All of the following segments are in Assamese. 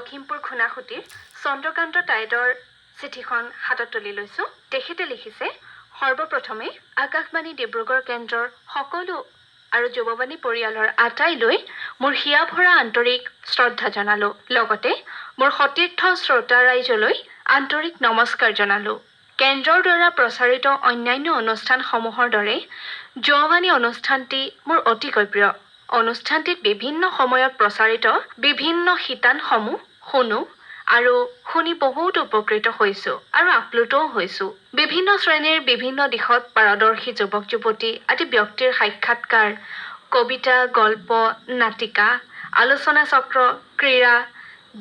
লখিমপুৰ খুনাখুটিৰ চন্দ্ৰকান্ত টাইডৰ চিঠিখন হাতত তুলি লৈছোঁ। তেখেতে লিখিছে, সৰ্বপ্ৰথমে আকাশবাণী ডিব্ৰুগড় কেন্দ্ৰৰ সকলো আৰু যুৱবাণী পৰিয়ালৰ আটাইলৈ মোৰ হিয়া ভৰা আন্তৰিক শ্ৰদ্ধা জনালোঁ। লগতে মোৰ সতীৰ্থ শ্ৰোতা ৰাইজলৈ আন্তৰিক নমস্কাৰ জনালোঁ। কেন্দ্ৰৰ দ্বাৰা প্ৰচাৰিত অন্যান্য অনুষ্ঠানসমূহৰ দৰে যুৱবাণী অনুষ্ঠানটি মোৰ অতিকৈ প্ৰিয়। অনুষ্ঠানটিত বিভিন্ন সময়ত প্ৰচাৰিত বিভিন্ন শিতানসমূহ শুনো আৰু শুনি বহুত উপকৃত হৈছোঁ আৰু আপ্লুতও হৈছোঁ। বিভিন্ন শ্ৰেণীৰ বিভিন্ন দিশত পাৰদৰ্শী যুৱক যুৱতী আদি ব্যক্তিৰ সাক্ষাৎকাৰ, কবিতা, গল্প, নাটিকা, আলোচনা চক্ৰ, ক্ৰীড়া,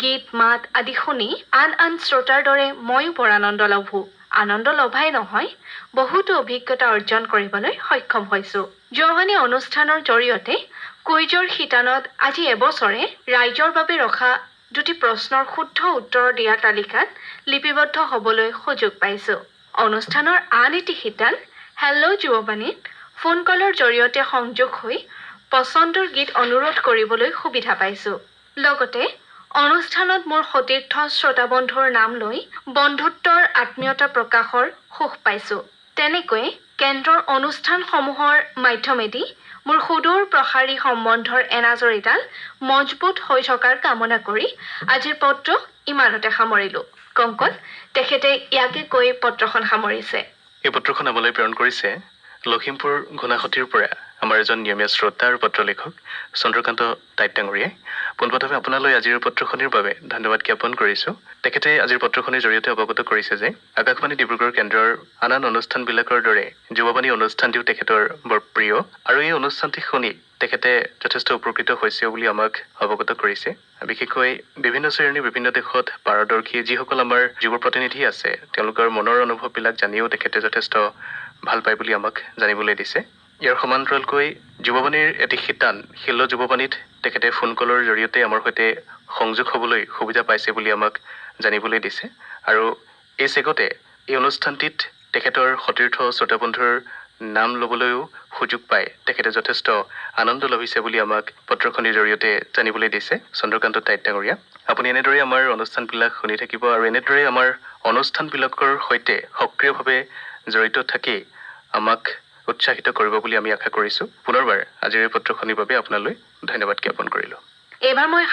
গীত মাত আদি শুনি আন আন শ্ৰোতাৰ দৰে ময়ো বৰ আনন্দ লভোঁ। আনন্দ লভাই নহয়, বহুতো অভিজ্ঞতা অৰ্জন কৰিবলৈ সক্ষম হৈছোঁ। যুৱবাণী অনুষ্ঠানৰ জৰিয়তে কুইজৰ শিতানত আজি এবছৰে ৰাইজৰ বাবে ৰখা দুটি প্ৰশ্নৰ শুদ্ধ উত্তৰ দিয়া তালিকাত লিপিবদ্ধ হ'বলৈ সুযোগ পাইছোঁ। অনুষ্ঠানৰ আন এটি শিতান হেল্ল' যুৱবাণীত ফোন কলৰ জৰিয়তে সংযোগ হৈ পচন্দৰ গীত অনুৰোধ কৰিবলৈ সুবিধা পাইছোঁ। লগতে অনুষ্ঠানত মোৰ সতীৰ্থ শ্ৰোতাবন্ধুৰ নাম লৈ বন্ধুত্বৰ আত্মীয়তা প্ৰকাশৰ সুখ পাইছোঁ। তেনেকৈয়ে কেন্দ্ৰৰ অনুষ্ঠানসমূহৰ মাধ্যমেদি মোৰ সুদূৰ প্ৰসাৰী সম্বন্ধৰ এনাজৰীডাল মজবুত হৈ থকাৰ কামনা কৰি আজিৰ পত্ৰ ইমানতে সামৰিলোঁ। কংকন, তেখেতে ইয়াকে কৈ পত্ৰখন সামৰিছে। এই পত্ৰখন আমালৈ প্ৰেৰণ কৰিছে লখিমপুৰ ঘুনাখুটিৰ পৰা আমাৰ এজন নিয়মীয়া শ্ৰোতা আৰু পত্ৰ লেখক চন্দ্ৰকান্ত টাইট ডাঙৰীয়াই। পোনপ্ৰথমে আপোনালৈ আজিৰ পত্ৰখনিৰ বাবে ধন্যবাদ জ্ঞাপন কৰিছোঁ। তেখেতে আজিৰ পত্ৰখনিৰ জৰিয়তে অৱগত কৰিছে যে আকাশবাণী ডিব্ৰুগড় কেন্দ্ৰৰ আন আন অনুষ্ঠানবিলাকৰ দৰে যুৱবাণী অনুষ্ঠানটিও তেখেতৰ বৰ প্ৰিয় আৰু এই অনুষ্ঠানটি শুনি তেখেতে যথেষ্ট উপকৃত হৈছে বুলি আমাক অৱগত কৰিছে। বিশেষকৈ বিভিন্ন শ্ৰেণীৰ বিভিন্ন দেশত পাৰদৰ্শী যিসকল আমাৰ যুৱ প্ৰতিনিধি আছে, তেওঁলোকৰ মনৰ অনুভৱবিলাক জানিও তেখেতে যথেষ্ট ভাল পায় বুলি আমাক জানিবলৈ দিছে। ইয়াৰ সমান্তৰালকৈ যুৱবাণীৰ এটি শিতান হেল্ল' যুৱবাণীত তেখেতে ফোন কলৰ জৰিয়তে আমাৰ সৈতে সংযোগ হ'বলৈ সুবিধা পাইছে বুলি আমাক জানিবলৈ দিছে। আৰু এই চেগতে এই অনুষ্ঠানটিত তেখেতৰ সতীৰ্থ শ্ৰোতাবন্ধুৰ নাম ল'বলৈও সুযোগ পাই তেখেতে যথেষ্ট আনন্দ লভিছে বুলি আমাক পত্ৰখনিৰ জৰিয়তে জানিবলৈ দিছে চন্দ্ৰকান্ত টাইট ডাঙৰীয়া। আপুনি এনেদৰে আমাৰ অনুষ্ঠানবিলাক শুনি থাকিব আৰু এনেদৰে আমাৰ অনুষ্ঠানবিলাকৰ সৈতে সক্ৰিয়ভাৱে জড়িত থাকি আমাক উৎসাহিত কৰিব বুলি আমি আশা কৰিছোঁ। পুনৰবাৰ আজিৰ এই পত্ৰখনিৰ বাবে আপোনালৈ ধন্যবাদ জ্ঞাপন কৰিলোঁ। এইবাৰ মই